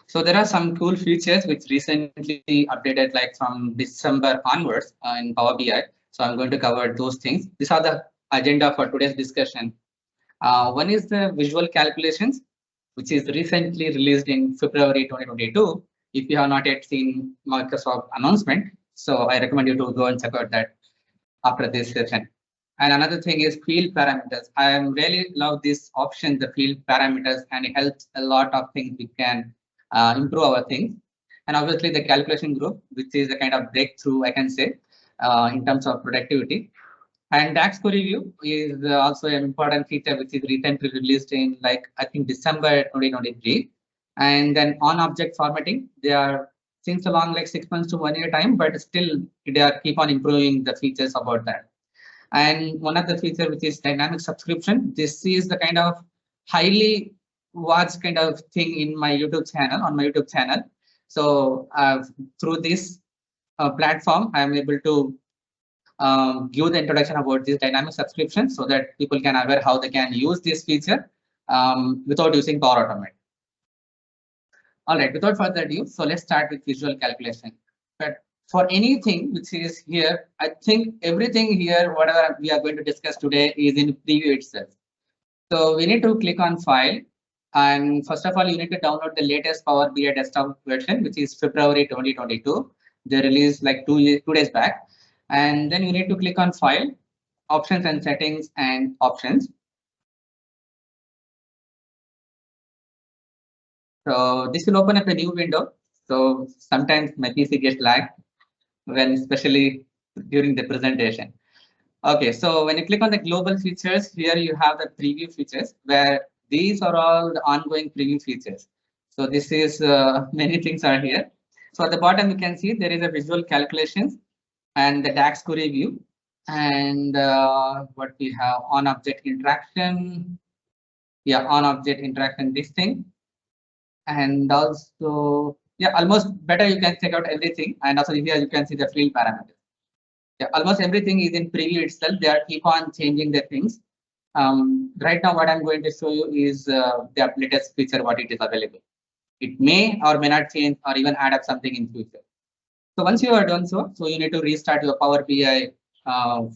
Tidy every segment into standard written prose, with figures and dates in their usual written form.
So there are some cool features which recently updated like from December onwards in Power BI. So I'm going to cover those things. These are the agenda for today's discussion. One is the visual calculations, which is recently released in February 2022. If you have not yet seen Microsoft announcement, so I recommend you to go and check out that after this session. And another thing is field parameters. I really love this option, the field parameters, and it helps a lot of things. We can improve our things. And obviously the calculation group, which is a kind of breakthrough, I can say, in terms of productivity. And DAX query view is also an important feature which is recently released in like I think December 2023. And then on object formatting, they are since along like 6 months to 1 year time, but still they are keep on improving the features about that. And one of the feature which is dynamic subscription. This is the kind of highly watched kind of thing in my YouTube channel on my YouTube channel. So through this platform, I am able to give the introduction about this dynamic subscription so that people can aware how they can use this feature without using Power Automate. All right, without further ado, so let's start with visual calculation. But for anything which is here, I think everything here, whatever we are going to discuss today is in preview itself. So we need to click on file. And first of all, you need to download the latest Power BI desktop version, which is February 2022. They released like 2 days back. And then you need to click on file, options and settings and options. So this will open up a new window. So sometimes my PC gets lagged when especially during the presentation. Okay, so when you click on the global features, here you have the preview features where these are all the ongoing preview features. So this is many things are here. So at the bottom, you can see there is a visual calculations and the DAX query view and what we have on object interaction. Yeah, on object interaction, this thing. And also, yeah, almost better you can check out everything. And also here you can see the field parameters. Yeah, almost everything is in preview itself. They are keep on changing the things. Right now, what I'm going to show you is the latest feature, what it is available. It may or may not change or even add up something in future. So once you are done so you need to restart your Power BI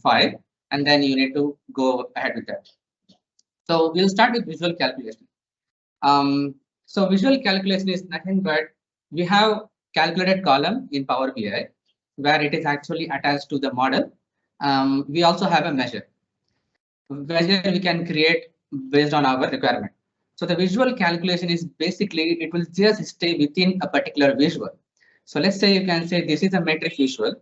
file, and then you need to go ahead with that. So we'll start with visual calculation. So visual calculation is nothing but we have calculated column in Power BI where it is actually attached to the model. We also have a measure. Measure we can create based on our requirement. So the visual calculation is basically it will just stay within a particular visual. So let's say you can say this is a metric visual,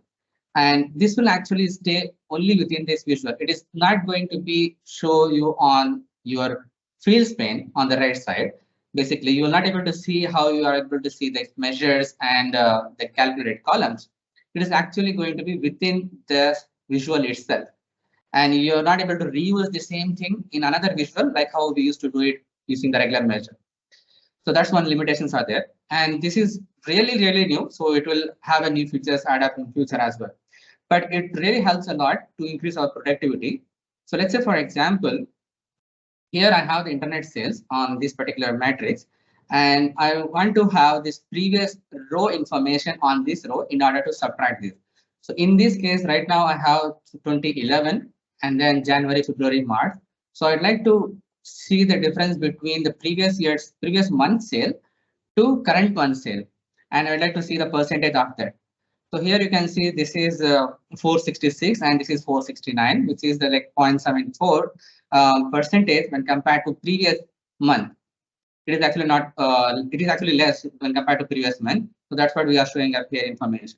and this will actually stay only within this visual. It is not going to be show you on your fields pane on the right side. Basically, you will not able to see how you are able to see the measures and the calculated columns. It is actually going to be within the visual itself. And you're not able to reuse the same thing in another visual like how we used to do it using the regular measure. So that's one limitations are there. And this is really, really new. So it will have a new features add up in future as well. But it really helps a lot to increase our productivity. So let's say, for example, here I have the internet sales on this particular matrix, and I want to have this previous row information on this row in order to subtract this. So in this case, right now I have 2011 and then January, February, March. So I'd like to see the difference between the previous month sale to current month sale, and I'd like to see the percentage of that. So here you can see this is 466 and this is 469, which is the like 0.74 percentage when compared to previous month. It is actually not. It is actually less when compared to previous month. So that's what we are showing up here information.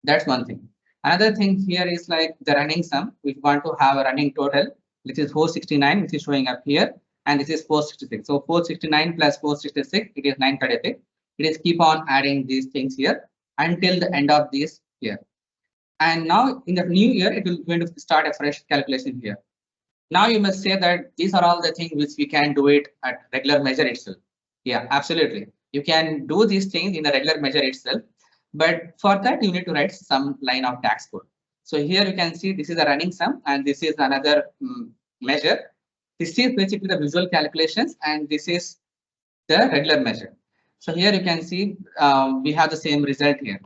That's one thing. Another thing here is like the running sum. We want to have a running total, which is 469, which is showing up here, and this is 466. So 469 plus 466, it is 936. It is keep on adding these things here until the end of this year. And now in the new year, it will going to start a fresh calculation here. Now you must say that these are all the things which we can do it at regular measure itself. Yeah, absolutely. You can do these things in the regular measure itself, but for that you need to write some line of DAX code. So here you can see this is a running sum and this is another measure. This is basically the visual calculations and this is the regular measure. So here you can see we have the same result here,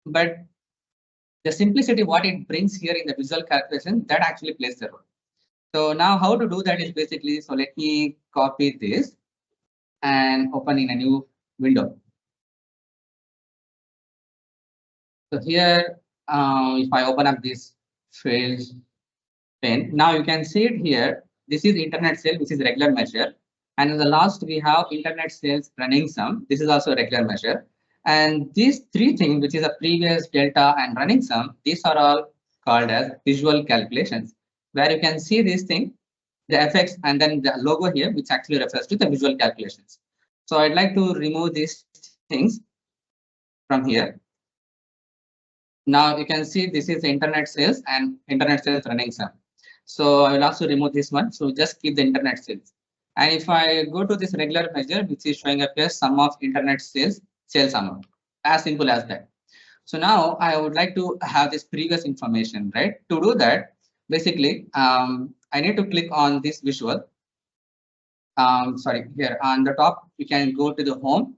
but the simplicity what it brings here in the visual calculation that actually plays the role. So now how to do that is basically, so let me copy this and open in a new window. So here, if I open up this fields pane, now you can see it here. This is internet sale, which is regular measure. And in the last, we have internet sales running sum. This is also a regular measure. And these three things, which is a previous, delta, and running sum, these are all called as visual calculations, where you can see this thing, the effects, and then the logo here, which actually refers to the visual calculations. So I'd like to remove these things from here. Now you can see this is the internet sales and internet sales running sum. So I will also remove this one. So just keep the internet sales. And if I go to this regular measure, which is showing up here, sum of internet sales amount, as simple as that. So now I would like to have this previous information, right? To do that, basically, I need to click on this visual. Sorry, here on the top, you can go to the home.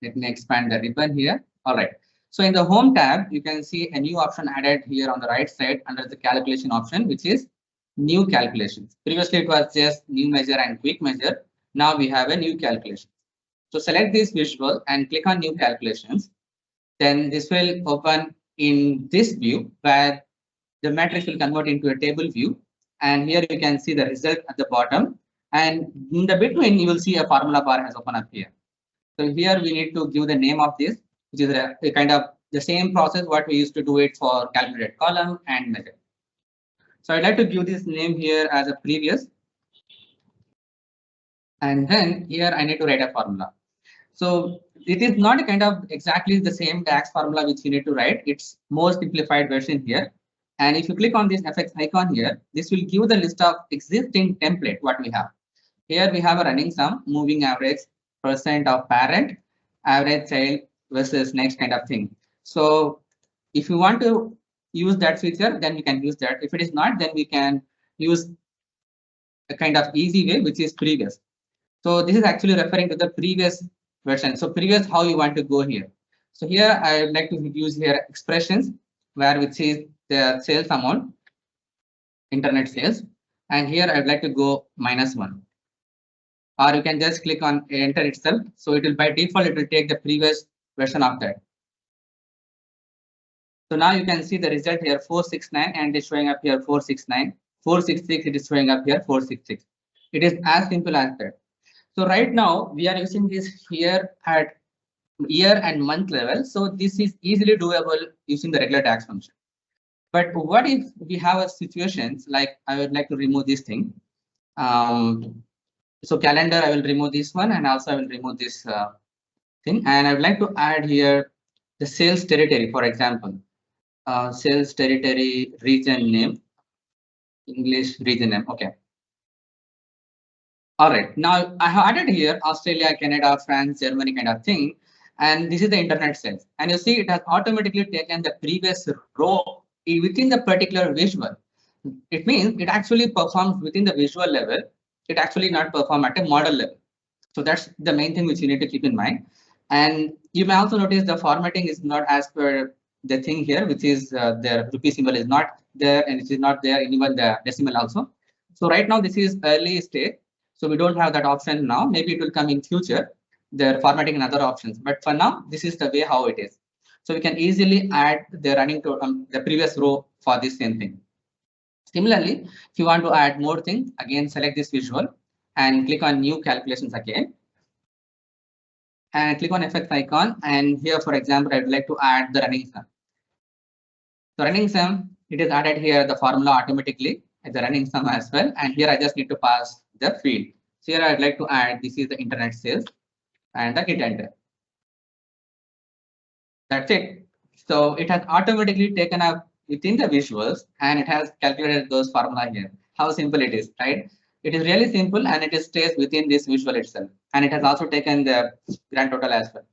Let me expand the ribbon here. All right. So in the home tab, you can see a new option added here on the right side under the calculation option, which is new calculations. Previously, it was just new measure and quick measure. Now we have a new calculation. So select this visual and click on new calculations. Then this will open in this view where the matrix will convert into a table view. And here you can see the result at the bottom. And in the between, you will see a formula bar has opened up here. So here we need to give the name of this, which is a kind of the same process what we used to do it for calculated column and measure. So I'd like to give this name here as a previous. And then here I need to write a formula. So it is not a kind of exactly the same DAX formula which you need to write. It's more simplified version here. And if you click on this FX icon here, this will give the list of existing template what we have. Here we have a running sum, moving average, percent of parent, average child versus next kind of thing. So if you want to use that feature, then we can use that. If it is not, then we can use a kind of easy way, which is previous. So this is actually referring to the previous version. So previous, how you want to go here. So here I would like to use here expressions where which is the sales amount, internet sales. And here I would like to go -1. Or you can just click on enter itself. So it will by default, it will take the previous version of that. So now you can see the result here 469 and it's showing up here 469, 466, it is showing up here 466. It is as simple as that. So right now we are using this here at year and month level. So this is easily doable using the regular DAX function. But what if we have a situations like I would like to remove this thing. So calendar, I will remove this one and also I will remove this thing. And I would like to add here the sales territory, for example, sales territory region name, English region name. Okay. All right. Now I have added here Australia, Canada, France, Germany kind of thing. And this is the internet sales. And you see it has automatically taken the previous row within the particular visual. It means it actually performs within the visual level. It actually not perform at a model level. So that's the main thing which you need to keep in mind. And you may also notice the formatting is not as per the thing here, which is the rupee symbol is not there and it is not there in even the decimal also. So right now this is early stage. So we don't have that option now. Maybe it will come in future, the formatting and other options. But for now, this is the way how it is. So we can easily add the running to the previous row for this same thing. Similarly, if you want to add more things, again, select this visual and click on new calculations again. And click on effect icon. And here, for example, I would like to add the running sum. The running sum, it is added here, the formula automatically, the running sum as well. And here I just need to pass the field. So here I'd like to add, this is the internet sales and the hit enter. That's it. So it has automatically taken up within the visuals and it has calculated those formula here. How simple it is, right? It is really simple and it stays within this visual itself. And it has also taken the grand total as well.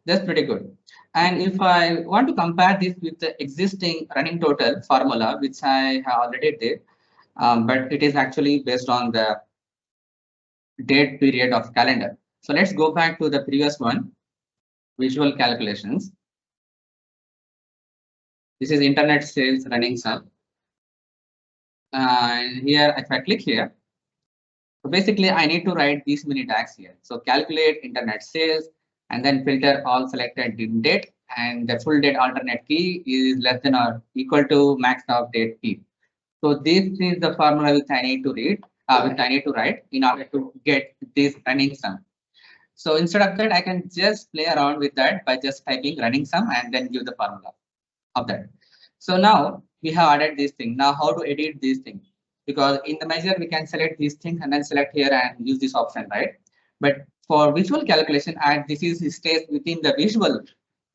That's pretty good. And if I want to compare this with the existing running total formula, which I have already did, but it is actually based on the date period of calendar. So let's go back to the previous one, visual calculations. This is internet sales running sum. And here, if I click here, so basically I need to write these many tags here. So calculate internet sales and then filter all selected date, and the full date alternate key is less than or equal to max of date key. So this is the formula which I need to read, which I need to write in order to get this running sum. So instead of that, I can just play around with that by just typing running sum and then give the formula of that. So now we have added this thing. Now how to edit these things? Because in the measure we can select these things and then select here and use this option, right? But for visual calculation, and this is stays within the visual.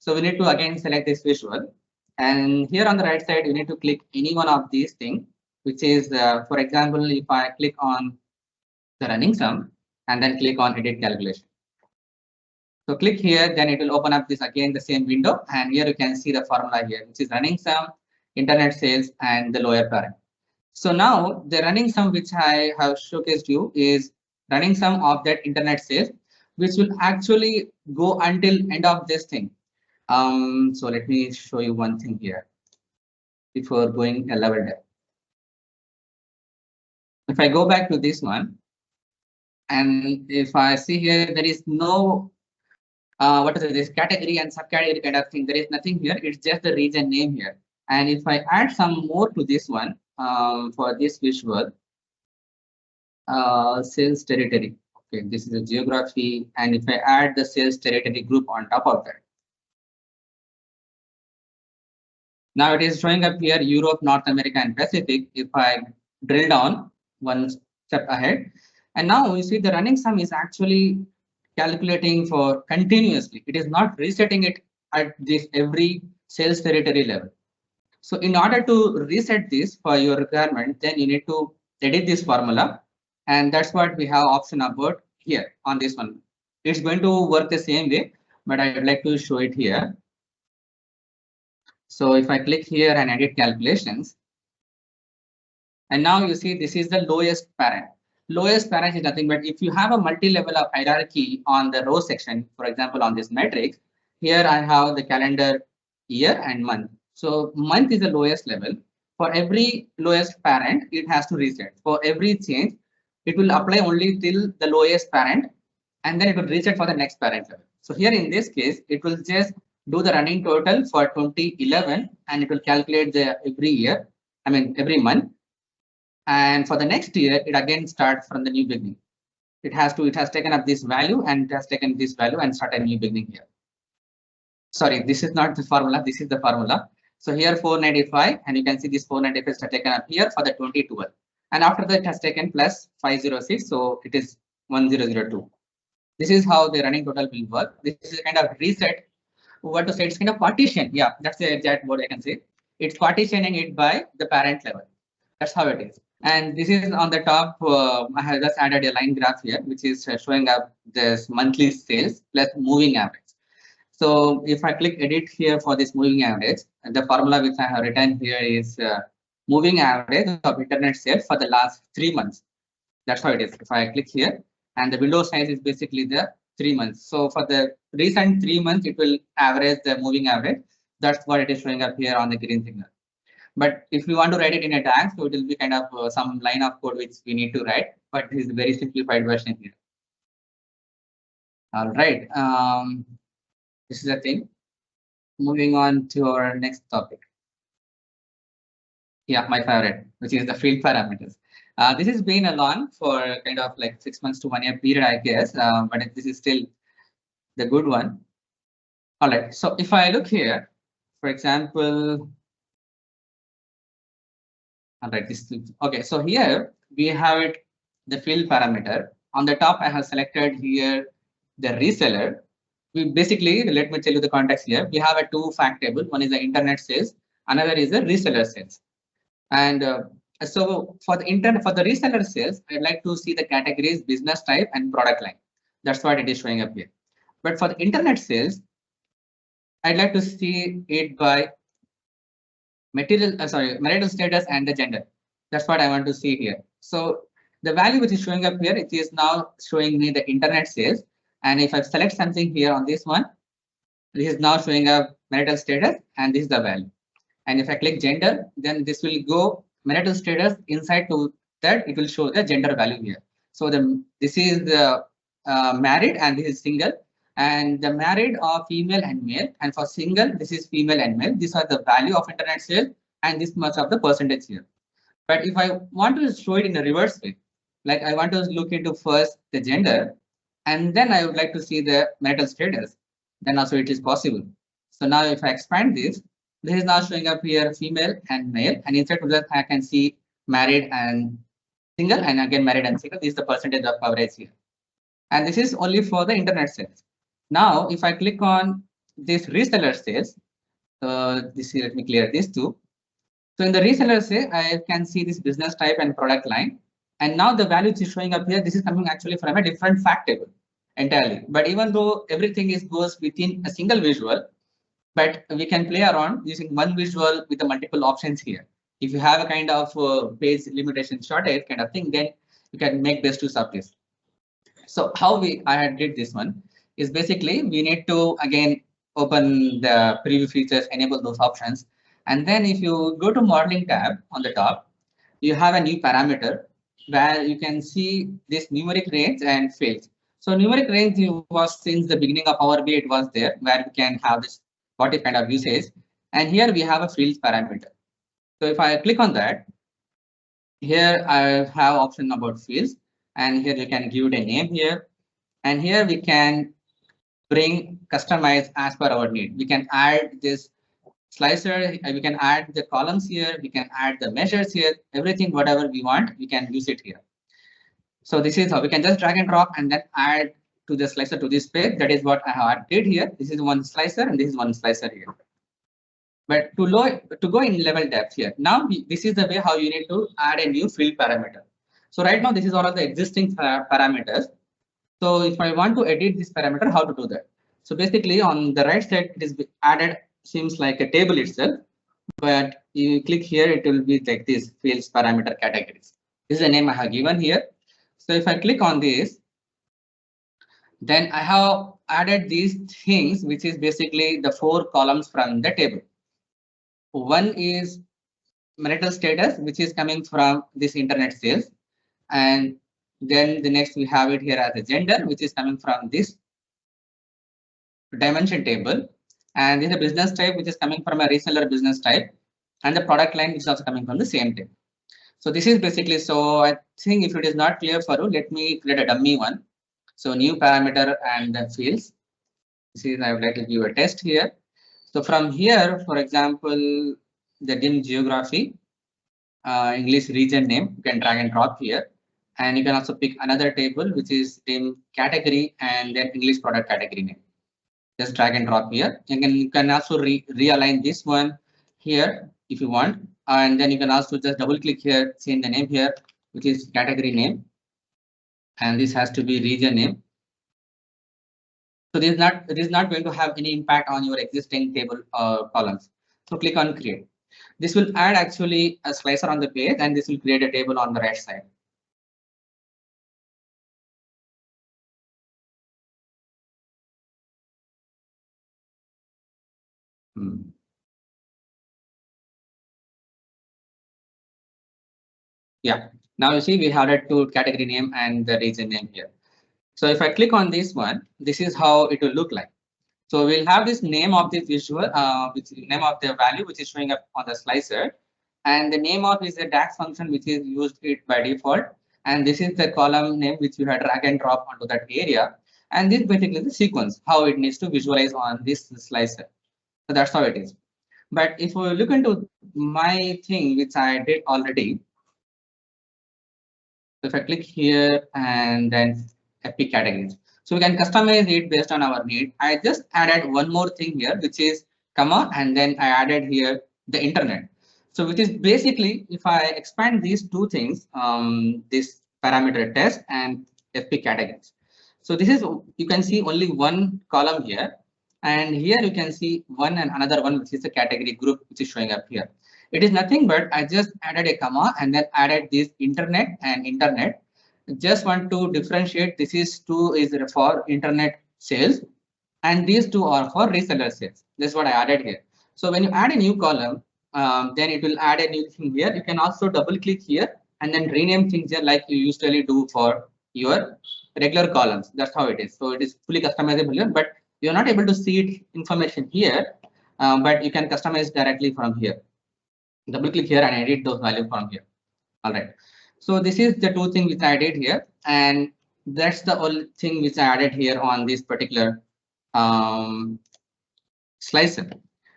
So we need to again select this visual. And here on the right side, you need to click any one of these things, which is, for example, if I click on the running sum and then click on edit calculation. So click here, then it will open up this again, the same window. And here you can see the formula here, which is running sum, internet sales, and the lower parent. So now the running sum which I have showcased you is running sum of that internet sales, which will actually go until end of this thing. So let me show you one thing here before going a level down. If I go back to this one, and if I see here, there is no what is it, this category and subcategory kind of thing. There is nothing here. It's just the region name here. And if I add some more to this one for this visual, sales territory. Okay, this is a geography. And if I add the sales territory group on top of that. Now it is showing up here Europe, North America, and Pacific. If I drill down one step ahead, and now you see the running sum is actually calculating for continuously. It is not resetting it at this every sales territory level. So in order to reset this for your requirement, then you need to edit this formula. And that's what we have option about here on this one. It's going to work the same way, but I would like to show it here. So if I click here and edit calculations, and now you see this is the lowest parent. Lowest parent is nothing but if you have a multi-level of hierarchy on the row section, for example, on this matrix, here I have the calendar year and month. So month is the lowest level. For every lowest parent, it has to reset. For every change, it will apply only till the lowest parent, and then it will reset for the next parent level. So here in this case, it will just do the running total for 2011, and it will calculate the every year, every month. And for the next year, it again starts from the new beginning. It has taken up this value and it has taken this value and started a new beginning here. Sorry, this is not the formula. This is the formula. So here 495, and you can see this 495 is taken up here for the 2012. And after that, it has taken plus 506. So it is 1002. This is how the running total will work. This is a kind of reset. What to say? It's kind of partition. Yeah, that's the exact word I can say. It's partitioning it by the parent level. That's how it is. And this is on the top. I have just added a line graph here, which is showing up this monthly sales plus moving average. So if I click edit here for this moving average, the formula which I have written here is moving average of internet sales for the last 3 months. That's how it is. If I click here, and the window size is basically the 3 months. So for the recent 3 months, it will average the moving average. That's what it is showing up here on the green signal. But if we want to write it in a tag, so it will be kind of some line of code which we need to write, but this is a very simplified version here. All right. This is the thing. Moving on to our next topic. Yeah, my favorite, which is the field parameters. This has been a long for kind of like 6 months to 1 year period, I guess, but this is still the good one. All right. So if I look here, for example, all right, this is, okay. So here we have it, the field parameter. On the top, I have selected here the reseller. We basically, let me tell you the context here. We have a 2 fact table. One is the internet sales, another is the reseller sales. And so for the reseller sales, I'd like to see the categories, business type, and product line. That's what it is showing up here. But for the internet sales, I'd like to see it by marital status and the gender. That's what I want to see here. So the value which is showing up here, it is now showing me the internet sales. And if I select something here on this one, this is now showing up marital status, and this is the value. And if I click gender, then this will go marital status inside to that, it will show the gender value here. So this is the married and this is single, and the married are female and male, and for single this is female and male. These are the value of internet sales and this much of the percentage here. But if I want to show it in a reverse way, like I want to look into first the gender, and then I would like to see the marital status, then also it is possible. So now if I expand this is now showing up here female and male, and inside of that I can see married and single, and again married and single. This is the percentage of coverage here. And this is only for the internet sales. Now, if I click on this reseller sales, let me clear this too. So in the reseller sale, I can see this business type and product line. And now the value which is showing up here, this is coming actually from a different fact table entirely. But even though everything goes within a single visual, but we can play around using one visual with the multiple options here. If you have a kind of page limitation shortage kind of thing, then you can make best use of this. So how I did this one is basically we need to again open the preview features, enable those options. And then if you go to modeling tab on the top, you have a new parameter where you can see this numeric range and fields. So numeric range was since the beginning of Power BI, it was there where we can have this what if kind of usage. And here we have a fields parameter. So if I click on that, here I have option about fields, and here you can give it a name here. And here we can bring customize as per our need. We can add this slicer, we can add the columns here, we can add the measures here, everything, whatever we want, we can use it here. So this is how we can just drag and drop and then add to the slicer to this page. That is what I did here. This is one slicer and this is one slicer here. But to go in level depth here, now this is the way how you need to add a new field parameter. So right now this is all of the existing parameters. So if I want to edit this parameter, how to do that? So basically on the right side, it is added, seems like a table itself, but you click here, it will be like this fields parameter categories. This is the name I have given here. So if I click on this, then I have added these things, which is basically the 4 columns from the table. One is marital status, which is coming from this internet sales. And then the next we have it here as a gender, which is coming from this dimension table. And this is a business type, which is coming from a reseller business type. And the product line, which is also coming from the same table. So this is basically, so I think if it is not clear for you, let me create a dummy one. So new parameter and the fields. This is, I would like to give a test here. So from here, for example, the dim geography, English region name, you can drag and drop here. And you can also pick another table, which is dim category and then English product category name. Just drag and drop here. You can also realign this one here if you want. And then you can also just double click here, change the name here, which is category name. And this has to be region name. So this is not going to have any impact on your existing table columns. So click on create. This will add actually a slicer on the page, and this will create a table on the right side. Yeah, now you see we have it to category name and the region name here. So if I click on this one, this is how it will look like. So we'll have this name of the visual, which is name of the value, which is showing up on the slicer. And the name of is a DAX function, which is used it by default. And this is the column name, which you had drag and drop onto that area. And this basically the sequence, how it needs to visualize on this slicer. So that's how it is. But if we look into my thing, which I did already. So if I click here and then FP categories. So we can customize it based on our need. I just added one more thing here, which is comma, and then I added here the internet. So which is basically, if I expand these two things, this parameter test and FP categories. So this is, you can see only one column here. And here you can see one and another one, which is the category group, which is showing up here. It is nothing but I just added a comma and then added this internet and internet. just want to differentiate. This is for internet sales, and these two are for reseller sales. This is what I added here. So when you add a new column, then it will add a new thing here. You can also double click here and then rename things here like you usually do for your regular columns. That's how it is. So it is fully customizable here, but you're not able to see it information here, but you can customize directly from here. Double click here and edit those values from here. All right. So this is the two things which I did here, and that's the only thing which I added here on this particular slicer.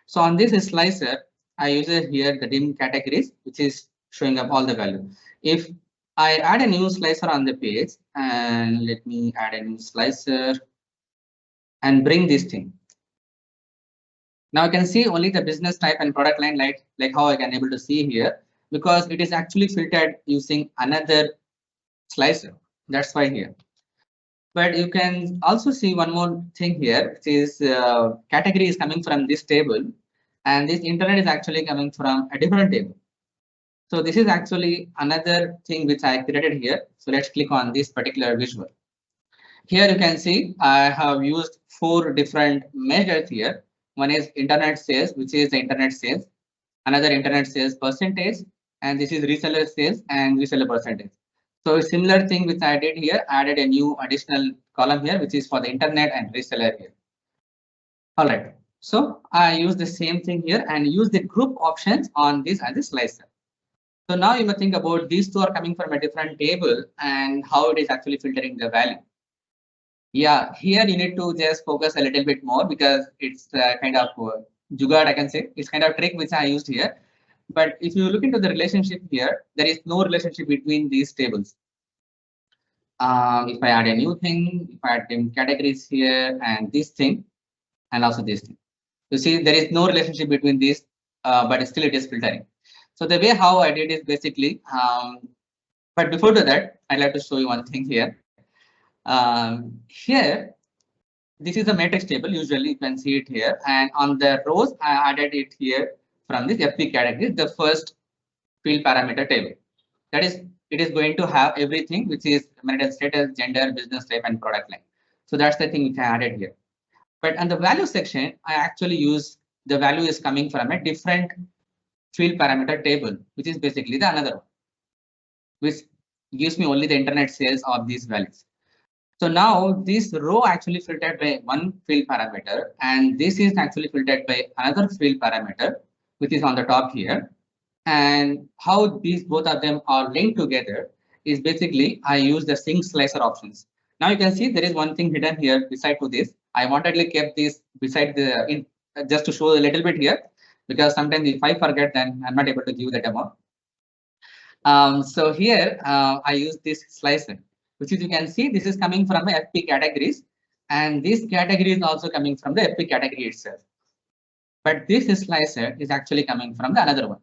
So on this slicer, I use here the dim categories, which is showing up all the value. If I add a new slicer on the page, and let me add a new slicer and bring this thing. Now I can see only the business type and product line, like how I can able to see here, because it is actually filtered using another slicer. That's why here. But you can also see one more thing here, which is category is coming from this table, and this internet is actually coming from a different table. So this is actually another thing which I created here. So let's click on this particular visual. Here you can see I have used 4 different measures here. One is internet sales, which is the internet sales, another internet sales percentage, and this is reseller sales and reseller percentage. So a similar thing which I did here, added a new additional column here, which is for the internet and reseller here. All right. So I use the same thing here and use the group options on this as a slicer. So now you may think about these two are coming from a different table and how it is actually filtering the value. Yeah, here you need to just focus a little bit more because it's kind of jugaad, I can say. It's kind of trick which I used here. But if you look into the relationship here, there is no relationship between these tables. If I add a new thing, if I add categories here and this thing, and also this thing, you see there is no relationship between these, but still it is filtering. So the way how I did is basically, but before that, I'd like to show you one thing here. Here, this is a matrix table. Usually you can see it here, and on the rows, I added it here from this FP category, the first field parameter table. That is, it is going to have everything which is marital status, gender, business type, and product line. So that's the thing which I added here. But on the value section, I actually use the value is coming from a different field parameter table, which is basically the another one, which gives me only the internet sales of these values. So now this row actually filtered by one field parameter, and this is actually filtered by another field parameter, which is on the top here. And how these both of them are linked together is basically I use the sync slicer options. Now you can see there is one thing hidden here beside to this. I wantedly kept this beside the just to show a little bit here, because sometimes if I forget, then I'm not able to give the demo. So here I use this slicer, which is you can see this is coming from the FP categories, and this category is also coming from the FP category itself. But this slicer is actually coming from the another one.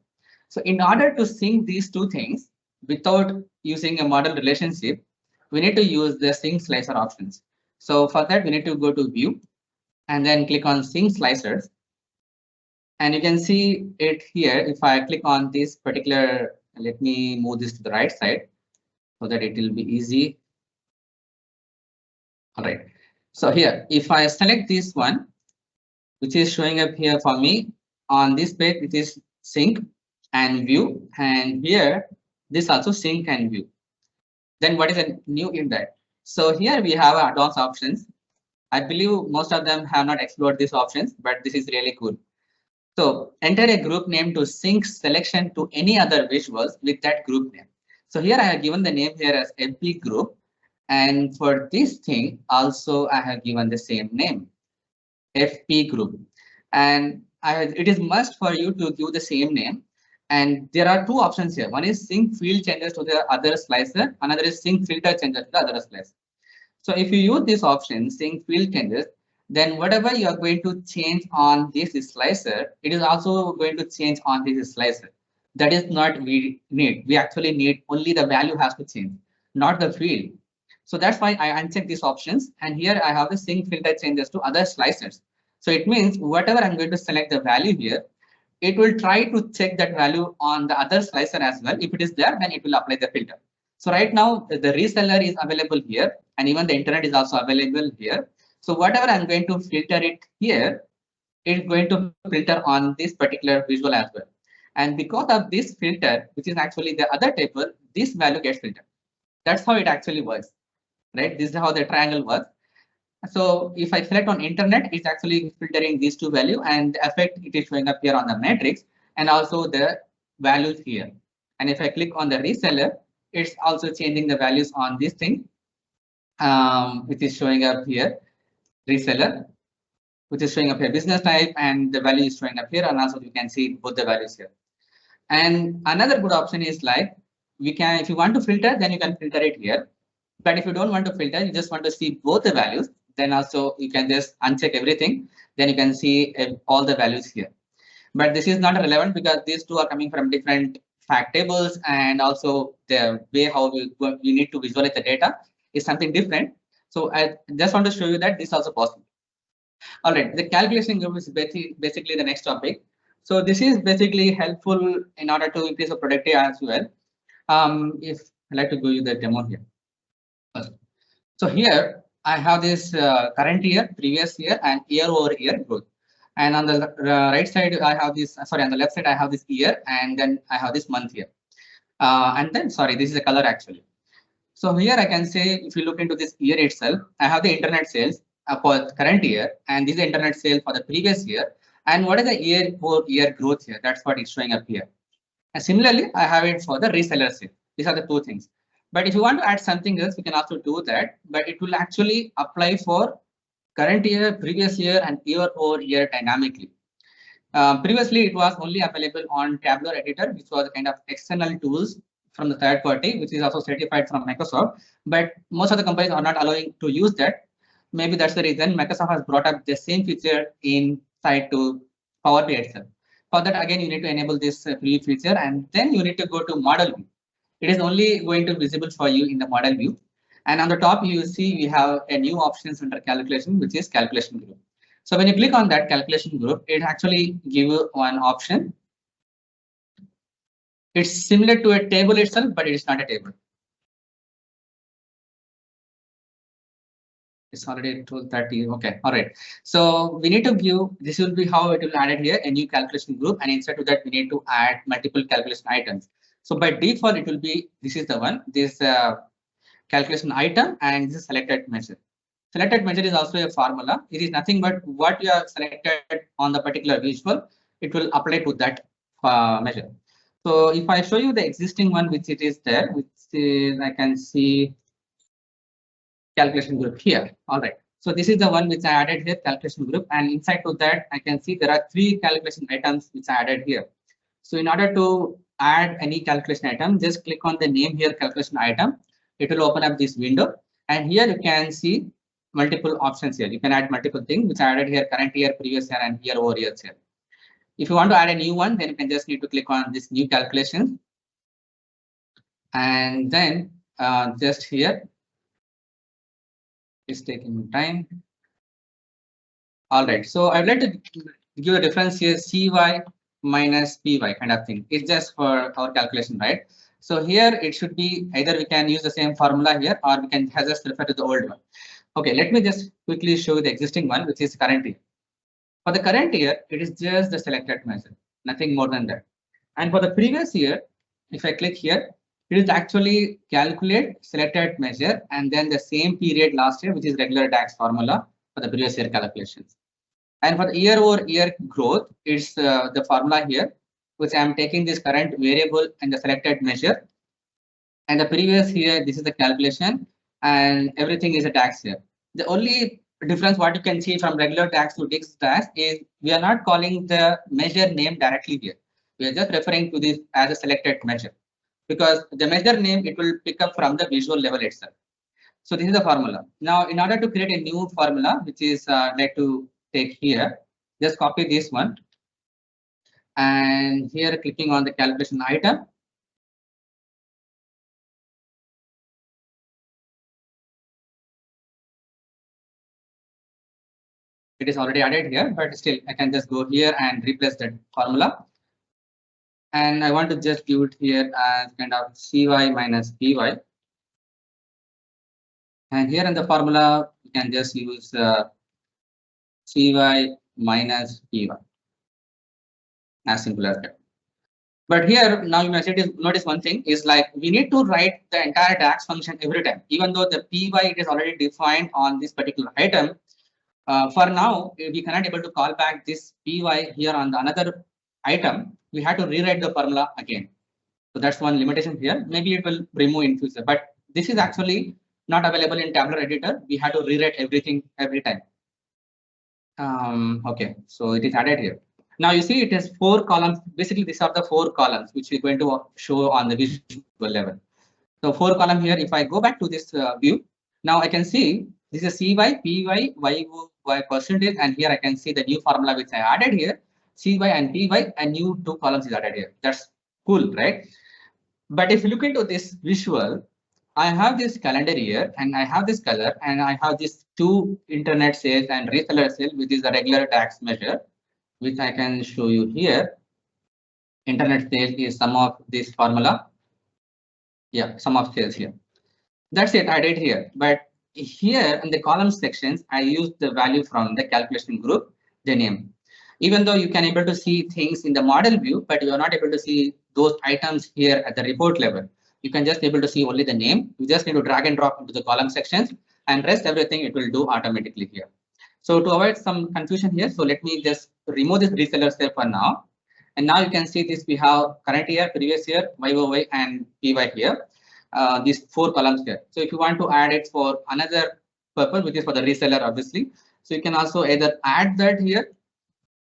So in order to sync these two things without using a model relationship, we need to use the sync slicer options. So for that, we need to go to view and then click on sync slicers. And you can see it here. If I click on this particular, let me move this to the right side so that it will be easy. All right. So here, if I select this one, which is showing up here for me on this page, it is sync and view, and here this also sync and view. Then what is new in that? So here we have advanced options. I believe most of them have not explored these options, but this is really cool. So enter a group name to sync selection to any other visuals with that group name. So here I have given the name here as FP group, and for this thing also I have given the same name, FP group. And it is must for you to give the same name. And there are two options here. One is sync field changes to the other slicer. Another is sync filter changes to the other slicer. So if you use this option, sync field changes, then whatever you are going to change on this slicer, it is also going to change on this slicer. That is not we need. We actually need only the value has to change, not the field. So that's why I uncheck these options. And here I have the sync filter changes to other slicers. So it means whatever I'm going to select the value here, it will try to check that value on the other slicer as well. If it is there, then it will apply the filter. So right now the reseller is available here, and even the internet is also available here. So whatever I'm going to filter it here, it's going to filter on this particular visual as well. And because of this filter, which is actually the other table, this value gets filtered. That's how it actually works, right? This is how the triangle works. So if I select on internet, it's actually filtering these two values, and the effect it is showing up here on the matrix and also the values here. And if I click on the reseller, it's also changing the values on this thing, which is showing up here, reseller, which is showing up here business type, and the value is showing up here, and also you can see both the values here. And another good option is like, we can, if you want to filter, then you can filter it here. But if you don't want to filter, you just want to see both the values, then also you can just uncheck everything. Then you can see all the values here. But this is not relevant because these two are coming from different fact tables, and also the way how we need to visualize the data is something different. So I just want to show you that this is also possible. All right, the calculation group is basically the next topic. So this is basically helpful in order to increase the productivity as well. If I'd like to give you the demo here. So here I have this current year, previous year, and year-over-year growth. And on the right side, I have this, sorry, on the left side, I have this year, and then I have this month here. And then, sorry, this is the color actually. So here I can say, if you look into this year itself, I have the internet sales for the current year, and this is the internet sale for the previous year. And what is the year-over-year growth here? That's what is showing up here. And similarly, I have it for the reseller sale. These are the two things. But if you want to add something else, you can also do that. But it will actually apply for current year, previous year, and year-over-year dynamically. Previously, it was only available on Tableau Editor, which was a kind of external tools from the third party, which is also certified from Microsoft. But most of the companies are not allowing to use that. Maybe that's the reason Microsoft has brought up the same feature inside to Power BI itself. For that, again, you need to enable this preview feature, and then you need to go to model view. It is only going to be visible for you in the model view. And on the top, you see we have a new options under calculation, which is calculation group. So when you click on that calculation group, it actually gives you one option. It's similar to a table itself, but it is not a table. It's already 12:30. Okay, all right. So we need to give, this will be how it will add here, a new calculation group, and inside to that we need to add multiple calculation items. So by default, it will be, this is the one, this calculation item, and this is selected measure. Selected measure is also a formula. It is nothing but what you have selected on the particular visual, it will apply to that measure. So if I show you the existing one, which it is there, which is, I can see calculation group here. All right. So this is the one which I added here, calculation group, and inside to that, I can see there are 3 calculation items which I added here. So in order to add any calculation item, just click on the name here, calculation item. It will open up this window, and here you can see multiple options here. You can add multiple things which I added here, current year, previous year, and year-over-year here. If you want to add a new one, then you can just need to click on this new calculation, and then just here, it's taking time. All right, so I'd like to give a difference here, CY minus PY kind of thing. It's just for our calculation, right? So here it should be either we can use the same formula here, or we can just refer to the old one. Okay, let me just quickly show you the existing one, which is current year. For the current year, it is just the selected measure, nothing more than that. And for the previous year, if I click here, it is actually calculate selected measure and then the same period last year, which is regular DAX formula for the previous year calculations. And for the year-over-year growth, it's the formula here, which I am taking this current variable and the selected measure. And the previous year, this is the calculation, and everything is a DAX here. The only difference what you can see from regular DAX to DAX is we are not calling the measure name directly here. We are just referring to this as a selected measure, because the measure name, it will pick up from the visual level itself. So this is the formula. Now, in order to create a new formula, which is like to take here, just copy this one. And here clicking on the calculation item. It is already added here, but still I can just go here and replace that formula. And I want to just give it here as kind of CY minus PY. And here in the formula, you can just use CY minus PY, as simple as that. But here now you must notice one thing is like we need to write the entire DAX function every time, even though the PY it is already defined on this particular item. For now, we cannot able to call back this PY here on the another item. We have to rewrite the formula again. So that's one limitation here. Maybe it will remove in future, but this is actually not available in tabular editor. We have to rewrite everything every time. Okay, so it is added here. Now you see it has 4 columns. Basically, these are the 4 columns which we're going to show on the visual level. So 4 column here. If I go back to this view, now I can see this is CY, PY, YY percentage, and here I can see the new formula which I added here. CY and PY, and new 2 columns is added here. That's cool, right? But if you look into this visual, I have this calendar here, and I have this color, and I have this 2 internet sales and reseller sale, which is the regular tax measure, which I can show you here. Internet sales is sum of this formula. Yeah, sum of sales here. That's it, I did here. But here in the column sections, I used the value from the calculation group, the name. Even though you can able to see things in the model view, but you are not able to see those items here at the report level. You can just able to see only the name. You just need to drag and drop into the column sections, and rest everything it will do automatically here. So to avoid some confusion here, so let me just remove this reseller sale for now. And now you can see this, we have current year, previous year, YOY and PY here. These 4 columns here. So if you want to add it for another purpose, which is for the reseller, obviously, so you can also either add that here,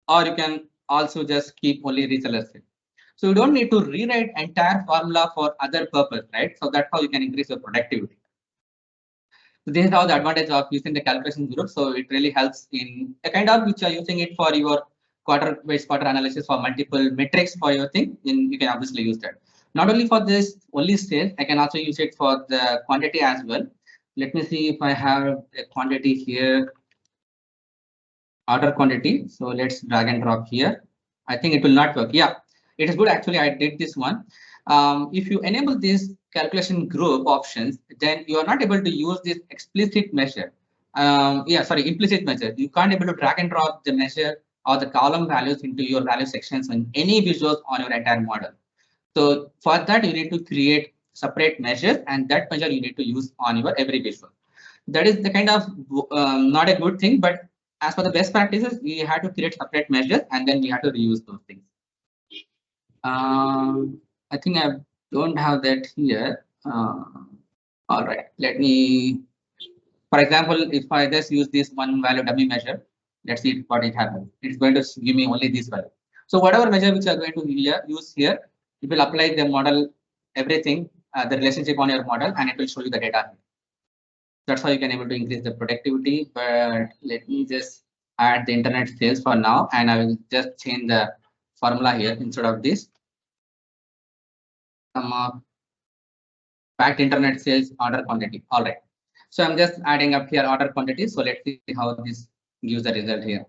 or you can also just keep only reseller sale. So you don't need to rewrite entire formula for other purpose, right? So that's how you can increase your productivity. So this is how the advantage of using the calculation group. So it really helps in a kind of which are using it for your quarter-based quarter analysis for multiple metrics for your thing. Then you can obviously use that. Not only for this only sales, I can also use it for the quantity as well. Let me see if I have a quantity here, order quantity. So let's drag and drop here. I think it will not work. Yeah, it is good. Actually, I did this one. If you enable these calculation group options, then you are not able to use this explicit measure. Implicit measure. You can't able to drag and drop the measure or the column values into your value sections in any visuals on your entire model. So for that, you need to create separate measures, and that measure you need to use on your every visual. That is the kind of not a good thing, but as for the best practices, we have to create separate measures, and then we have to reuse those things. I think I don't have that here. All right, let me, for example, if I just use this one value dummy measure, let's see what it happens. It's going to give me only this value. So whatever measure which you are going to use here, it will apply the model, everything, the relationship on your model, and it will show you the data. That's how you can able to increase the productivity. But let me just add the internet sales for now, and I will just change the formula here instead of this. Sum of fact internet sales order quantity. All right. So I'm just adding up here order quantity. So let's see how this gives the result here.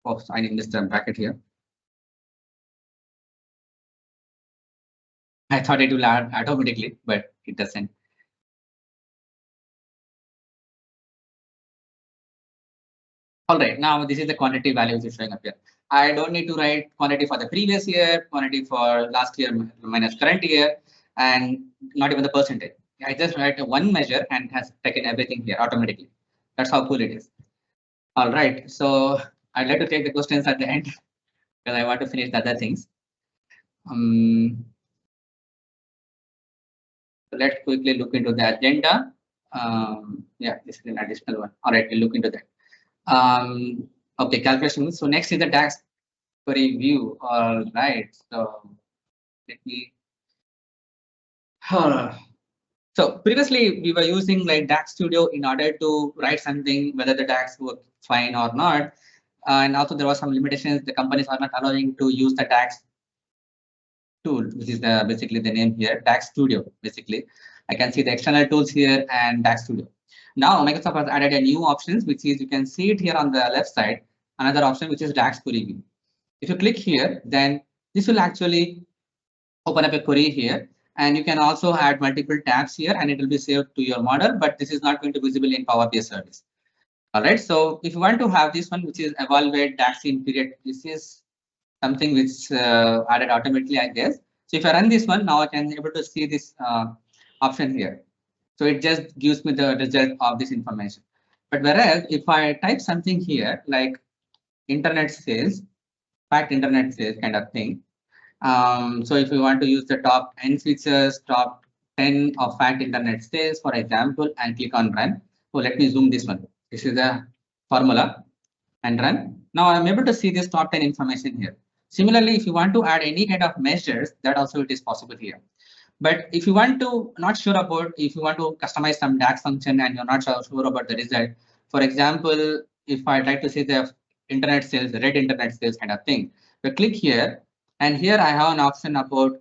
Oh, I need this bracket here. I thought it will add automatically, but it doesn't. All right, now this is the quantity value which is showing up here. I don't need to write quantity for the previous year, quantity for last year minus current year, and not even the percentage. I just write one measure and has taken everything here automatically. That's how cool it is. All right, so I'd like to take the questions at the end because I want to finish the other things. So let's quickly look into the agenda. Yeah, this is an additional one. All right, we'll look into that. Okay, calculation. So next is the tax query view. All right, so let me. So previously we were using like DAX Studio in order to write something, whether the DAX worked fine or not. And also there was some limitations. The companies are not allowing to use the DAX tool, which is basically the name here, DAX Studio. Basically, I can see the external tools here and DAX Studio. Now Microsoft has added a new options, which is you can see it here on the left side, another option which is DAX query view. If you click here, then this will actually open up a query here. And you can also add multiple tabs here and it will be saved to your model, but this is not going to be visible in Power BI service. All right. So if you want to have this one, which is evaluate DAX in period, this is something which added automatically, I guess. So if I run this one, now I can be able to see this option here. So it just gives me the result of this information. But whereas if I type something here like internet sales, fact internet sales kind of thing. So if you want to use the top 10 features, top 10 of fact internet sales, for example, and click on run. So let me zoom this one. This is the formula and run. Now I'm able to see this top 10 information here. Similarly, if you want to add any kind of measures, that also it is possible here. But if you want to not sure about, if you want to customize some DAX function and you're not sure about the result, for example, if I'd like to see the internet sales, red internet sales kind of thing, we click here, and here I have an option about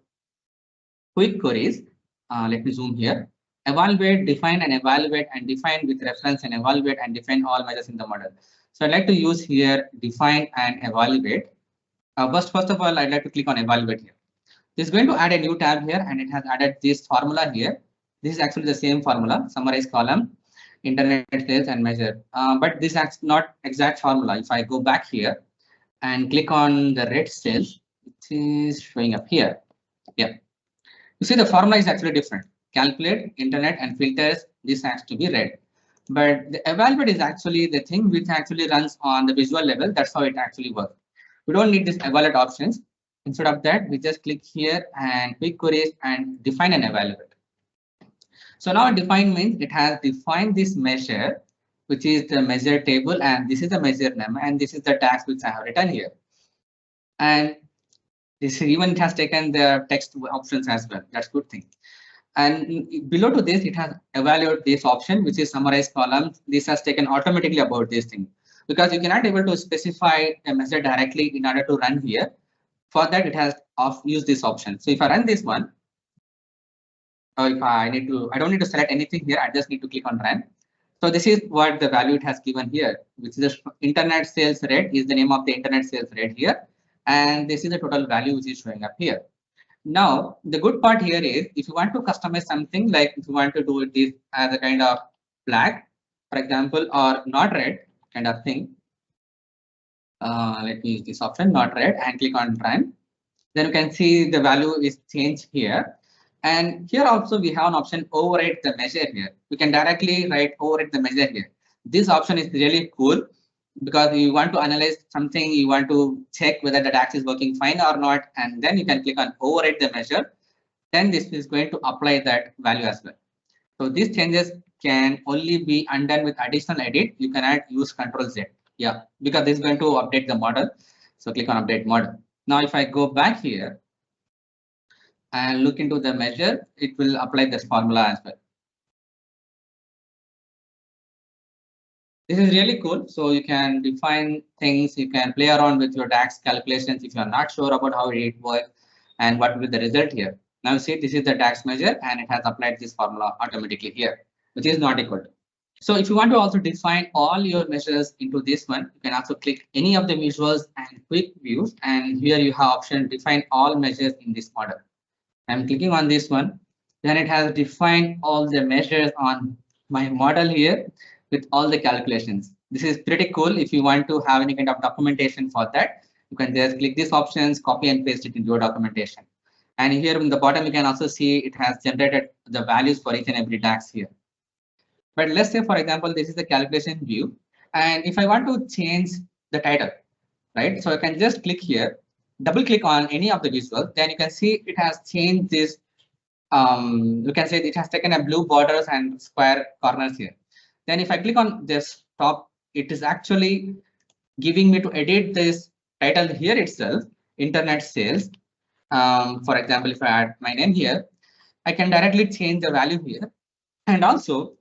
quick queries. Let me zoom here. Evaluate, define, and evaluate, and define with reference, and evaluate and define all measures in the model. So I'd like to use here define and evaluate. First of all, I'd like to click on evaluate here. This is going to add a new tab here, and it has added this formula here. This is actually the same formula, summarize column, internet sales and measure. But this is not exact formula. If I go back here and click on the red sales, it is showing up here. Yeah. You see the formula is actually different. Calculate, internet, and filters, this has to be red. But the evaluate is actually the thing which actually runs on the visual level. That's how it actually works. We don't need this evaluate options. Instead of that, we just click here and quick queries and define and evaluate. So now define means it has defined this measure, which is the measure table, and this is the measure name, and this is the tax which I have written here. And this even has taken the text options as well. That's good thing. And below to this, it has evaluate this option, which is summarize columns. This has taken automatically about this thing, because you cannot able to specify a measure directly in order to run here. For that, it has used this option. So if I run this one, if I don't need to select anything here. I just need to click on run. So this is what the value it has given here, which is the internet sales rate is the name of the internet sales rate here. And this is the total value which is showing up here. Now, the good part here is if you want to customize something, like if you want to do this as a kind of black, for example, or not red kind of thing. Let me use this option, not red, and click on run. Then you can see the value is changed here. And here also we have an option override the measure here. We can directly write override the measure here. This option is really cool because you want to analyze something, you want to check whether the DAX is working fine or not, and then you can click on override the measure. Then this is going to apply that value as well. So these changes can only be undone with additional edit. You can add use Control Z. Yeah, because this is going to update the model. So click on update model. Now, if I go back here and look into the measure, it will apply this formula as well. This is really cool. So you can define things, you can play around with your DAX calculations if you are not sure about how it works and what will be the result here. Now see, this is the DAX measure and it has applied this formula automatically here, which is not equal to. So if you want to also define all your measures into this one, you can also click any of the visuals and quick views. And here you have option define all measures in this model. I'm clicking on this one. Then it has defined all the measures on my model here with all the calculations. This is pretty cool. If you want to have any kind of documentation for that, you can just click these options, copy and paste it into your documentation. And here in the bottom, you can also see it has generated the values for each and every DAX here. But let's say, for example, this is the calculation view. And if I want to change the title, right? So I can just click here, double click on any of the visuals. Then you can see it has changed this. You can say it has taken a blue borders and square corners here. Then if I click on this top, it is actually giving me to edit this title here itself, internet sales. For example, if I add my name here, I can directly change the value here. And also,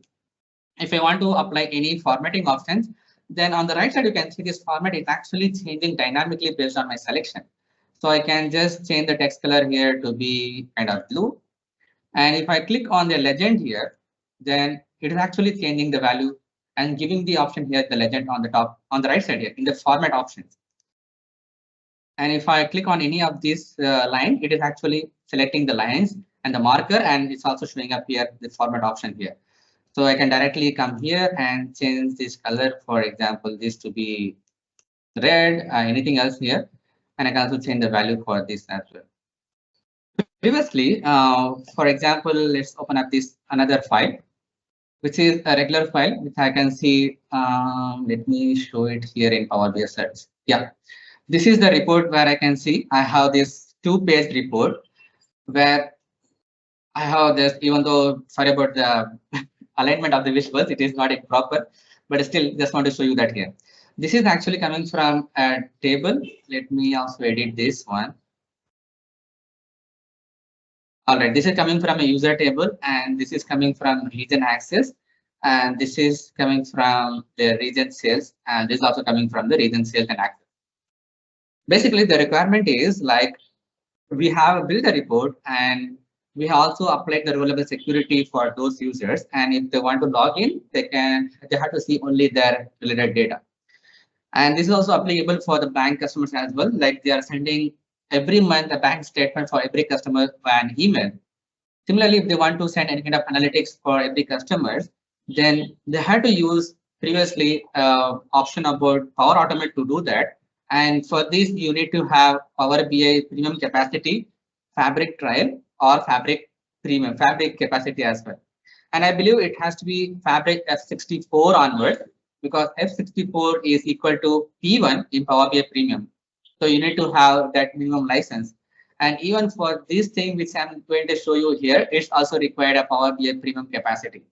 if I want to apply any formatting options, then on the right side, you can see this format is actually changing dynamically based on my selection. So I can just change the text color here to be kind of blue. And if I click on the legend here, then it is actually changing the value and giving the option here, the legend on the top, on the right side here in the format options. And if I click on any of these line, it is actually selecting the lines and the marker, and it's also showing up here, this format option here. So I can directly come here and change this color, for example, this to be red, anything else here. And I can also change the value for this as well. Previously, for example, let's open up this another file, which is a regular file, which I can see. Let me show it here in Power BI search. Yeah, this is the report where I can see I have this 2-page report where I have this, even though sorry about the alignment of the visuals, it is not proper, but still just want to show you that here. This is actually coming from a table. Let me also edit this one. All right, this is coming from a user table, and this is coming from region access, and this is coming from the region sales, and this is also coming from the region sales and access. Basically, the requirement is like we have built a report, and we also applied the role-level security for those users. And if they want to log in, they have to see only their related data. And this is also applicable for the bank customers as well. Like they are sending every month a bank statement for every customer via an email. Similarly, if they want to send any kind of analytics for every customer, then they had to use previously option about Power Automate to do that. And for this, you need to have Power BI Premium Capacity, Fabric Trial, or Fabric Premium, Fabric Capacity as well. And I believe it has to be Fabric F64 onward, because F64 is equal to P1 in Power BI Premium. So you need to have that minimum license. And even for this thing, which I'm going to show you here, it's also required a Power BI Premium Capacity.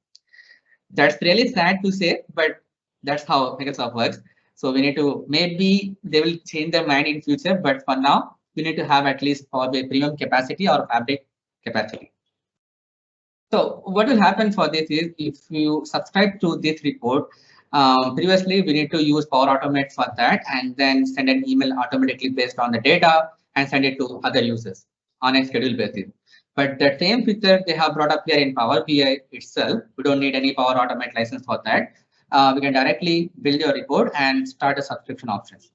That's really sad to say, but that's how Microsoft works. So we need to, maybe they will change their mind in future, but for now, we need to have at least Power BI Premium Capacity or Fabric Capacity. So what will happen for this is, if you subscribe to this report, previously we need to use Power Automate for that, and then send an email automatically based on the data and send it to other users on a scheduled basis. But the same feature they have brought up here in Power BI itself, we don't need any Power Automate license for that. We can directly build your report and start a subscription options.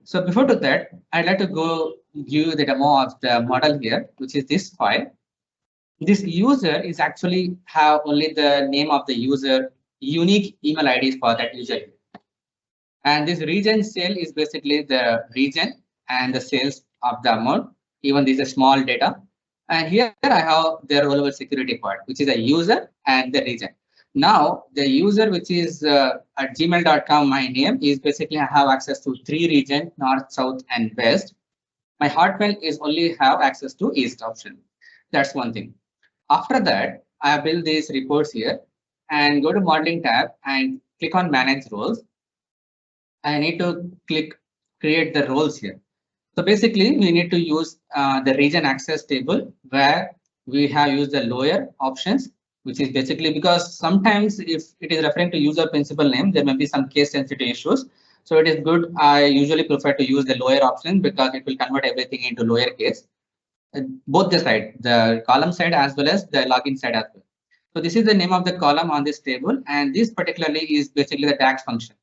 So before to that, I'd like to go give you the demo of the model here, which is this file. This user is actually have only the name of the user, unique email IDs for that user. And this region sale is basically the region and the sales of the amount. Even this is small data. And here I have the role-level security part, which is a user and the region. Now the user, which is at gmail.com, my name is basically I have access to 3 regions, north, south, and west. My Hotmail is only have access to east option. That's one thing. After that, I build these reports here and go to modeling tab and click on manage roles. I need to click create the roles here. So basically, we need to use the region access table where we have used the lower options, which is basically because sometimes if it is referring to user principal name, there may be some case sensitive issues. So it is good. I usually prefer to use the lower option because it will convert everything into lower case. Both the side, the column side as well as the login side as well. So this is the name of the column on this table, and this particularly is basically the tax function.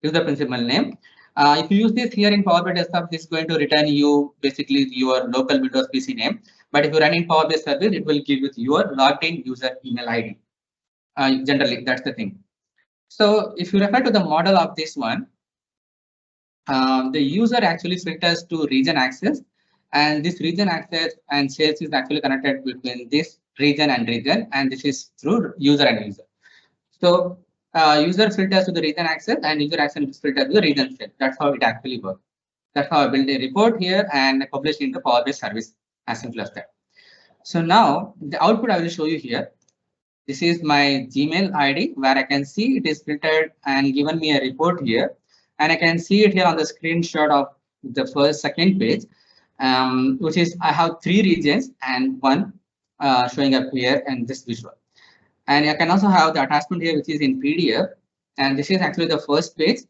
This is the principal name. If you use this here in Power BI Desktop, this is going to return you basically your local Windows PC name. But if you run in Power BI Service, it will give you your logged in user email ID. Generally, that's the thing. So if you refer to the model of this one, the user actually filters to region access, and this region access and sales is actually connected between this region, and this is through user and user. So user filters to the region access and user access filters to the region sales. That's how it actually works. That's how I build a report here and publish into Power BI Service, as simple as that. So now the output I will show you here. This is my Gmail ID where I can see it is filtered and given me a report here. And I can see it here on the screenshot of the second page, which is I have 3 regions and 1 showing up here in this visual. And I can also have the attachment here, which is in PDF. And this is actually the first page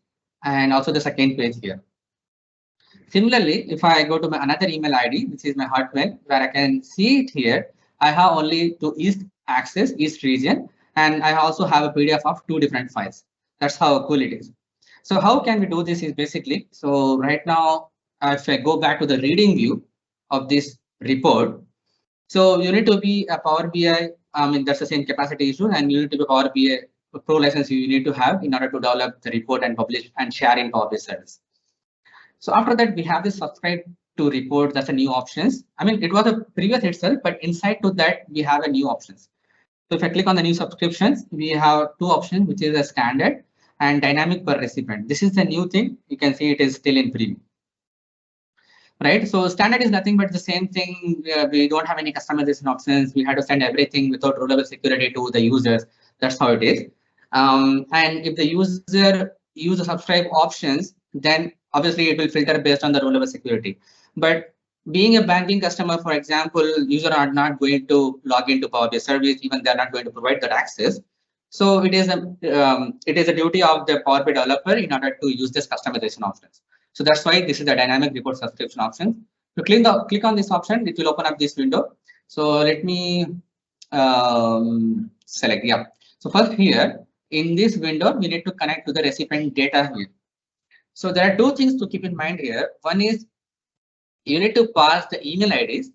and also the second page here. Similarly, if I go to my another email ID, which is my Hotmail, where I can see it here, I have only to East access, East region, and I also have a PDF of 2 different files. That's how cool it is. So how can we do this is basically, so right now if I go back to the reading view of this report, so you need to be a Power BI, I mean, that's the same capacity issue, and you need to be a Power BI Pro license you need to have in order to develop the report and publish and share in Power BI service. So after that, we have this subscribe to report. That's a new options. I mean, it was a previous itself, but inside to that, we have a new options. So if I click on the new subscriptions, we have two options, which is a standard and dynamic per recipient. This is the new thing. You can see it is still in preview. Right, so standard is nothing but the same thing. We don't have any customization options. We had to send everything without row level security to the users. That's how it is. And if the user use the subscribe options, then obviously it will filter based on the row level security. But being a banking customer, for example, user are not going to log into Power BI service, even they're not going to provide that access. So it is a duty of the Power BI developer in order to use this customization options. So that's why this is the dynamic report subscription option. To click on this option, it will open up this window. So let me select, yeah. So first here in this window, we need to connect to the recipient data here. So there are two things to keep in mind here. One is you need to pass the email IDs,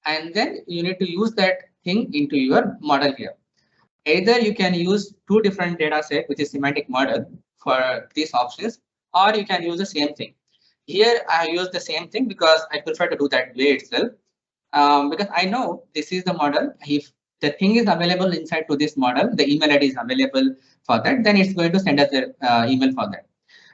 and then you need to use that thing into your model here. Either you can use two different data set, which is semantic model for these options, or you can use the same thing. Here I use the same thing because I prefer to do that way itself. Because I know this is the model. If the thing is available inside to this model, the email ID is available for that, then it's going to send us the email for that.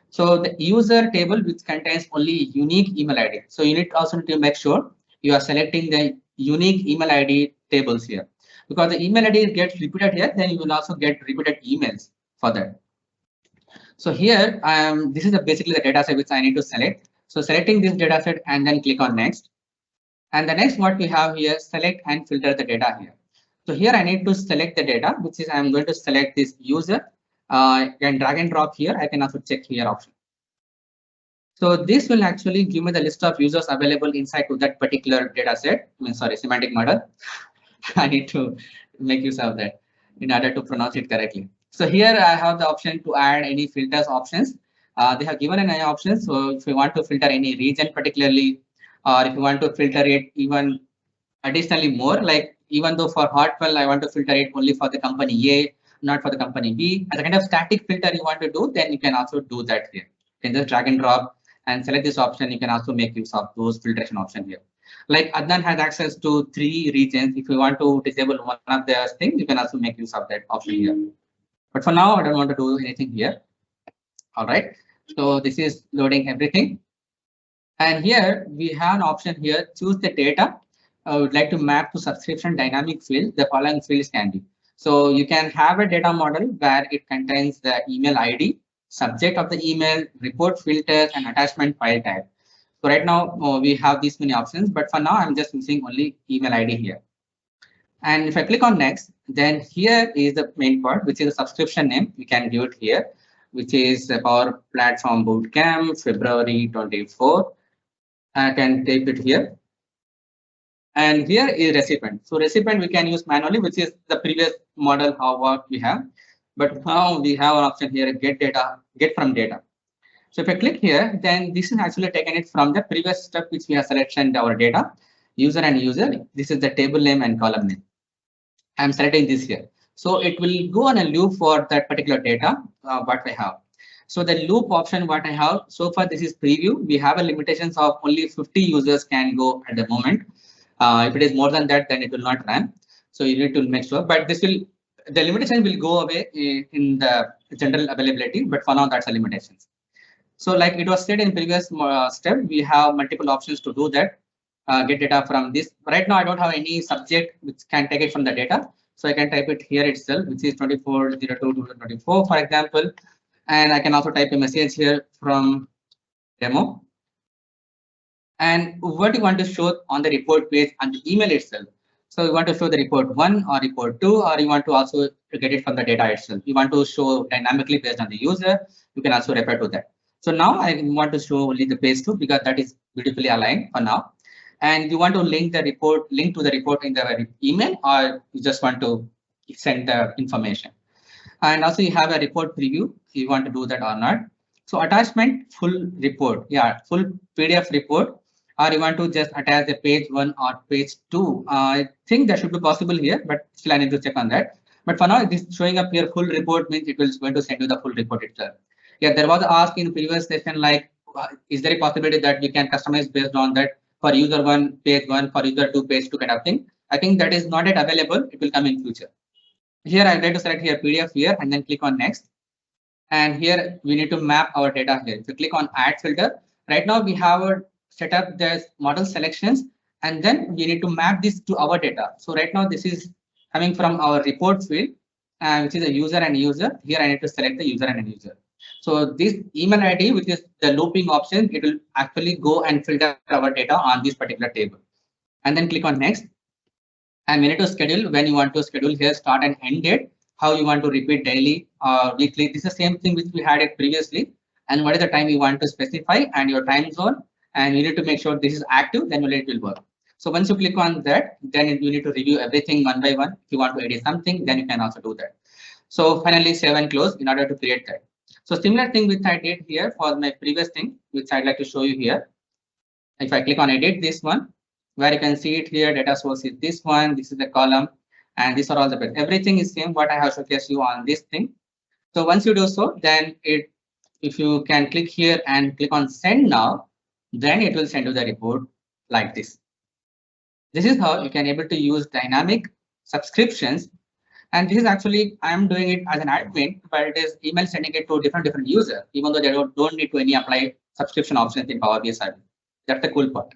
So the user table, which contains only unique email ID. So you need also to make sure you are selecting the unique email ID tables here, because the email ID gets repeated here, then you will also get repeated emails for that. So here, this is basically the data set which I need to select. So selecting this data set and then click on next. And the next what we have here, select and filter the data here. So here I need to select the data, which is I'm going to select this user and drag and drop here. I can also check here option. So this will actually give me the list of users available inside to that particular data set. I mean, sorry, semantic model. I need to make use of that in order to pronounce it correctly. So here I have the option to add any filters options. They have given an option. So if you want to filter any region particularly, or if you want to filter it even additionally more, like even though for Hotwell, I want to filter it only for the company A, not for the company B. As a kind of static filter you want to do, then you can also do that here. You can just drag and drop and select this option. You can also make use of those filtration option here. Like Adnan has access to 3 regions. If you want to disable one of the things, you can also make use of that option here. But for now, I don't want to do anything here. All right. So this is loading everything. And here we have an option here, choose the data. I would like to map to subscription dynamic field. The following fields can be. So you can have a data model where it contains the email ID, subject of the email, report filters, and attachment file type. So right now we have these many options, but for now I'm just using only email ID here. And if I click on next, then here is the main part, which is the subscription name. We can give it here, which is Power Platform Bootcamp, February 24. I can type it here. And here is recipient. So recipient we can use manually, which is the previous model how what we have. But now we have an option here, get data, get from data. So if I click here, then this is actually taken it from the previous step which we have selected our data, user and user. This is the table name and column name. I'm selecting this here. So it will go on a loop for that particular data, what I have. So the loop option what I have, so far this is preview. We have a limitations of only 50 users can go at the moment. If it is more than that, then it will not run. So you need to make sure, but this will, the limitation will go away in the general availability, but for now that's a limitations. So like it was said in previous step, we have multiple options to do that. Get data from this. Right now, I don't have any subject which can take it from the data. So I can type it here itself, which is 24/02/2024, for example. And I can also type a message here from demo. And what you want to show on the report page and the email itself. So you want to show the report 1 or report 2, or you want to also get it from the data itself. You want to show dynamically based on the user. You can also refer to that. So now I want to show only the page 2 because that is beautifully aligned for now. And you want to link the report, link to the report in the email, or you just want to send the information. And also you have a report preview. You want to do that or not. So attachment full report, yeah, full PDF report, or you want to just attach the page 1 or page 2. I think that should be possible here, but still I need to check on that. But for now, this showing up here full report means it will going to send you the full report itself. Yeah, there was asked in previous session, like, is there a possibility that we can customize based on that for user 1 page 1, for user 2 page 2 kind of thing? I think that is not yet available. It will come in future. Here I'm going to select here PDF here and then click on next. And here we need to map our data here. If you click on add filter, right now we have a set up the model selections, and then we need to map this to our data. So right now this is coming from our report field, which is a user and user. Here I need to select the user and a user. So this email ID, which is the looping option, it will actually go and filter our data on this particular table. And then click on next. And we need to schedule when you want to schedule here start and end date, how you want to repeat daily or weekly. This is the same thing which we had it previously. And what is the time you want to specify and your time zone. And you need to make sure this is active, then only it will work. So once you click on that, then you need to review everything one by one. If you want to edit something, then you can also do that. So finally save and close in order to create that. So similar thing which I did here for my previous thing, which I'd like to show you here. If I click on edit this one, where you can see it here, data source is this one, this is the column, and these are all the bits. Everything is same what I have showcased you on this thing. So once you do so, then if you can click here and click on send now, then it will send you the report like this. This is how you can able to use dynamic subscriptions. And this is actually, I'm doing it as an admin, but it is email sending it to different user, even though they don't need to any apply subscription options in Power BI. That's the cool part.